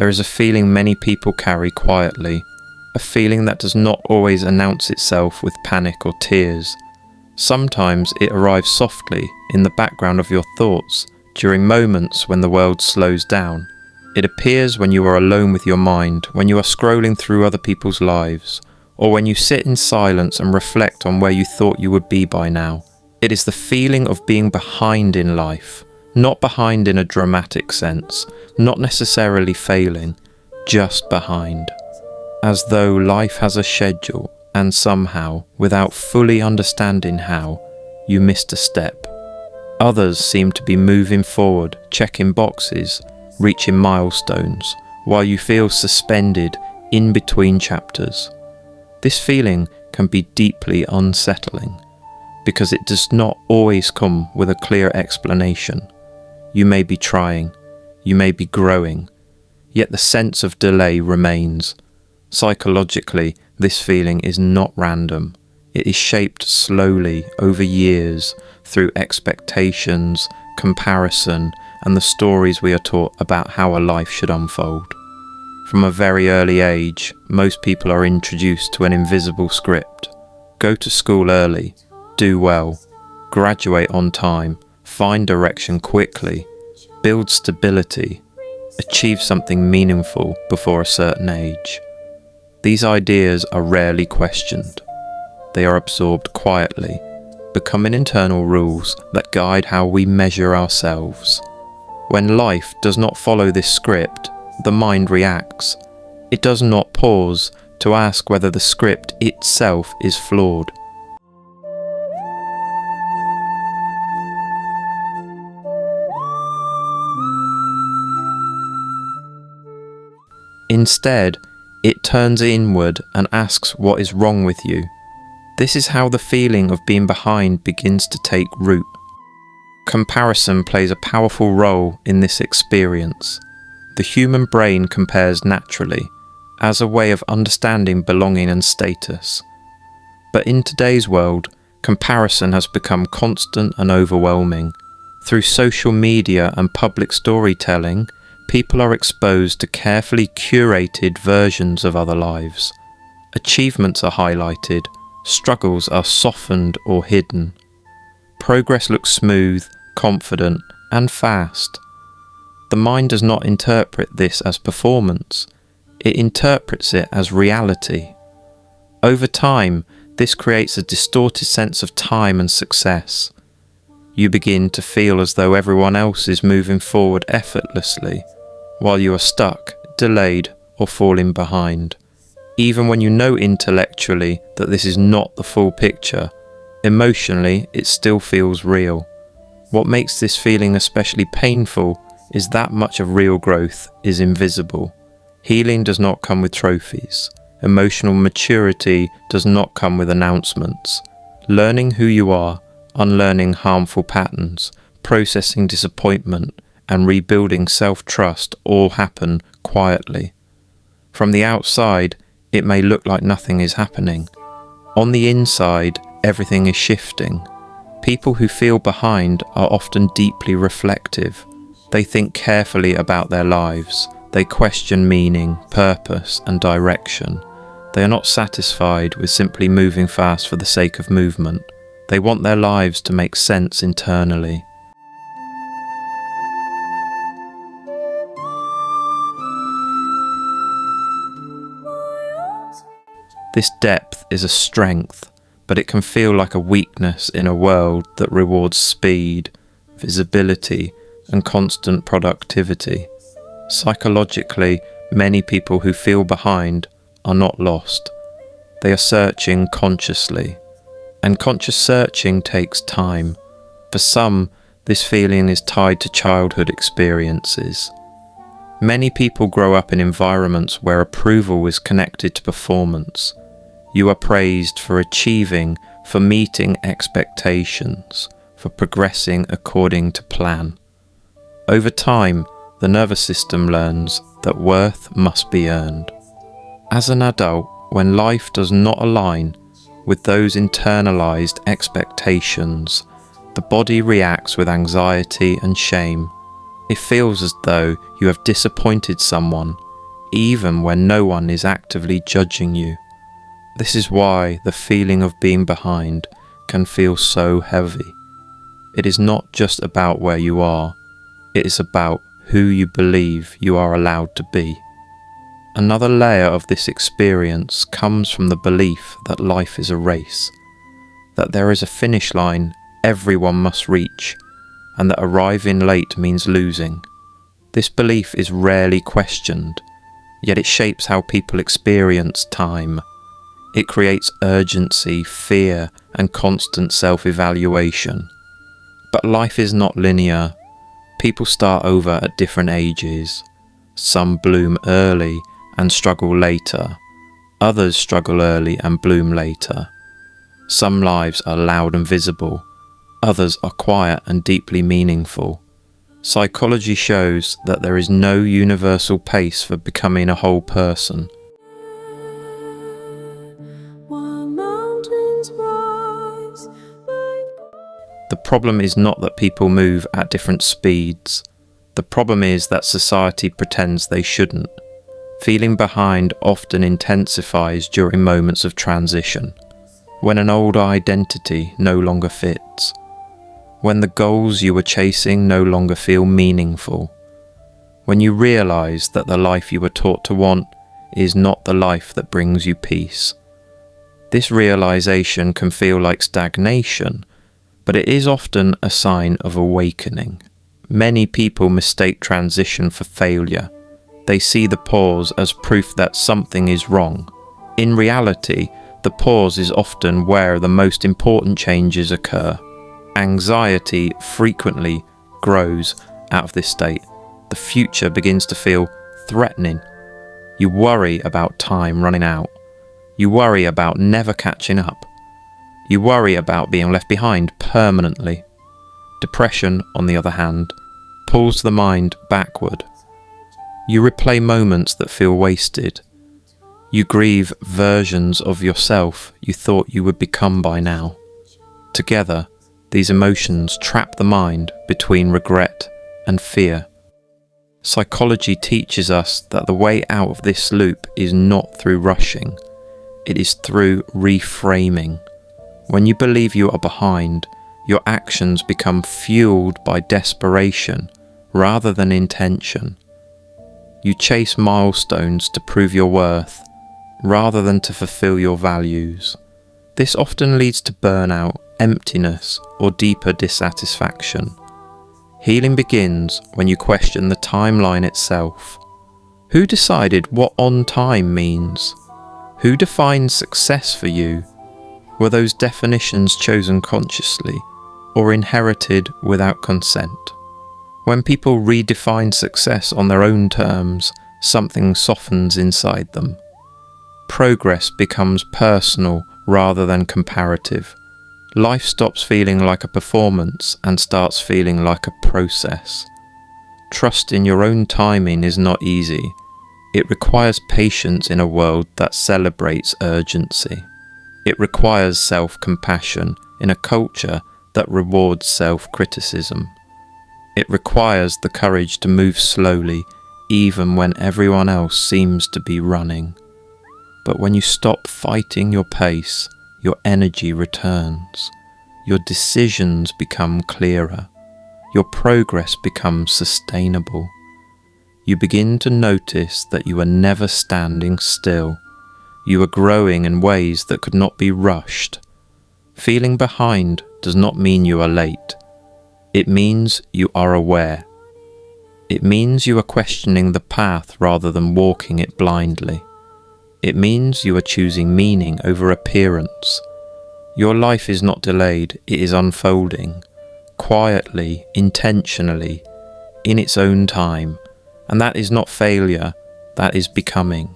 There is a feeling many people carry quietly, a feeling that does not always announce itself with panic or tears. Sometimes it arrives softly in the background of your thoughts during moments when the world slows down. It appears when you are alone with your mind, when you are scrolling through other people's lives, or when you sit in silence and reflect on where you thought you would be by now. It is the feeling of being behind in life, not behind in a dramatic sense, not necessarily failing, just behind. As though life has a schedule and somehow, without fully understanding how, you missed a step. Others seem to be moving forward, checking boxes, reaching milestones, while you feel suspended in between chapters. This feeling can be deeply unsettling, because it does not always come with a clear explanation. You may be trying, you may be growing, yet the sense of delay remains. Psychologically, this feeling is not random. It is shaped slowly over years through expectations, comparison, and the stories we are taught about how a life should unfold. From a very early age, most people are introduced to an invisible script. Go to school early, do well, graduate on time, find direction quickly, build stability, achieve something meaningful before a certain age. These ideas are rarely questioned. They are absorbed quietly, becoming internal rules that guide how we measure ourselves. When life does not follow this script, the mind reacts. It does not pause to ask whether the script itself is flawed. Instead, it turns inward and asks what is wrong with you. This is how the feeling of being behind begins to take root. Comparison plays a powerful role in this experience. The human brain compares naturally, as a way of understanding belonging and status. But in today's world, comparison has become constant and overwhelming. Through social media and public storytelling, people are exposed to carefully curated versions of other lives. Achievements are highlighted, struggles are softened or hidden. Progress looks smooth, confident, and fast. The mind does not interpret this as performance, it interprets it as reality. Over time, this creates a distorted sense of time and success. You begin to feel as though everyone else is moving forward effortlessly, while you are stuck, delayed, or falling behind. Even when you know intellectually that this is not the full picture, emotionally it still feels real. What makes this feeling especially painful is that much of real growth is invisible. Healing does not come with trophies. Emotional maturity does not come with announcements. Learning who you are, unlearning harmful patterns, processing disappointment, and rebuilding self-trust all happen quietly. From the outside, it may look like nothing is happening. On the inside, everything is shifting. People who feel behind are often deeply reflective. They think carefully about their lives. They question meaning, purpose, and direction. They are not satisfied with simply moving fast for the sake of movement. They want their lives to make sense internally. This depth is a strength, but it can feel like a weakness in a world that rewards speed, visibility, and constant productivity. Psychologically, many people who feel behind are not lost. They are searching consciously, and conscious searching takes time. For some, this feeling is tied to childhood experiences. Many people grow up in environments where approval is connected to performance. You are praised for achieving, for meeting expectations, for progressing according to plan. Over time, the nervous system learns that worth must be earned. As an adult, when life does not align with those internalized expectations, the body reacts with anxiety and shame. It feels as though you have disappointed someone, even when no one is actively judging you. This is why the feeling of being behind can feel so heavy. It is not just about where you are, it is about who you believe you are allowed to be. Another layer of this experience comes from the belief that life is a race, that there is a finish line everyone must reach, and that arriving late means losing. This belief is rarely questioned, yet it shapes how people experience time. It creates urgency, fear, and constant self-evaluation. But life is not linear. People start over at different ages. Some bloom early and struggle later. Others struggle early and bloom later. Some lives are loud and visible. Others are quiet and deeply meaningful. Psychology shows that there is no universal pace for becoming a whole person. The problem is not that people move at different speeds. The problem is that society pretends they shouldn't. Feeling behind often intensifies during moments of transition, when an old identity no longer fits, when the goals you were chasing no longer feel meaningful, when you realise that the life you were taught to want is not the life that brings you peace. This realisation can feel like stagnation, but it is often a sign of awakening. Many people mistake transition for failure. They see the pause as proof that something is wrong. In reality, the pause is often where the most important changes occur. Anxiety frequently grows out of this state. The future begins to feel threatening. You worry about time running out. You worry about never catching up. You worry about being left behind permanently. Depression, on the other hand, pulls the mind backward. You replay moments that feel wasted. You grieve versions of yourself you thought you would become by now. Together, these emotions trap the mind between regret and fear. Psychology teaches us that the way out of this loop is not through rushing, it is through reframing. When you believe you are behind, your actions become fueled by desperation rather than intention. You chase milestones to prove your worth, rather than to fulfill your values. This often leads to burnout, emptiness, or deeper dissatisfaction. Healing begins when you question the timeline itself. Who decided what on time means? Who defines success for you? Were those definitions chosen consciously, or inherited without consent? When people redefine success on their own terms, something softens inside them. Progress becomes personal rather than comparative. Life stops feeling like a performance and starts feeling like a process. Trust in your own timing is not easy. It requires patience in a world that celebrates urgency. It requires self-compassion in a culture that rewards self-criticism. It requires the courage to move slowly, even when everyone else seems to be running. But when you stop fighting your pace, your energy returns. Your decisions become clearer. Your progress becomes sustainable. You begin to notice that you are never standing still. You are growing in ways that could not be rushed. Feeling behind does not mean you are late. It means you are aware. It means you are questioning the path rather than walking it blindly. It means you are choosing meaning over appearance. Your life is not delayed, it is unfolding, quietly, intentionally, in its own time, and that is not failure, that is becoming.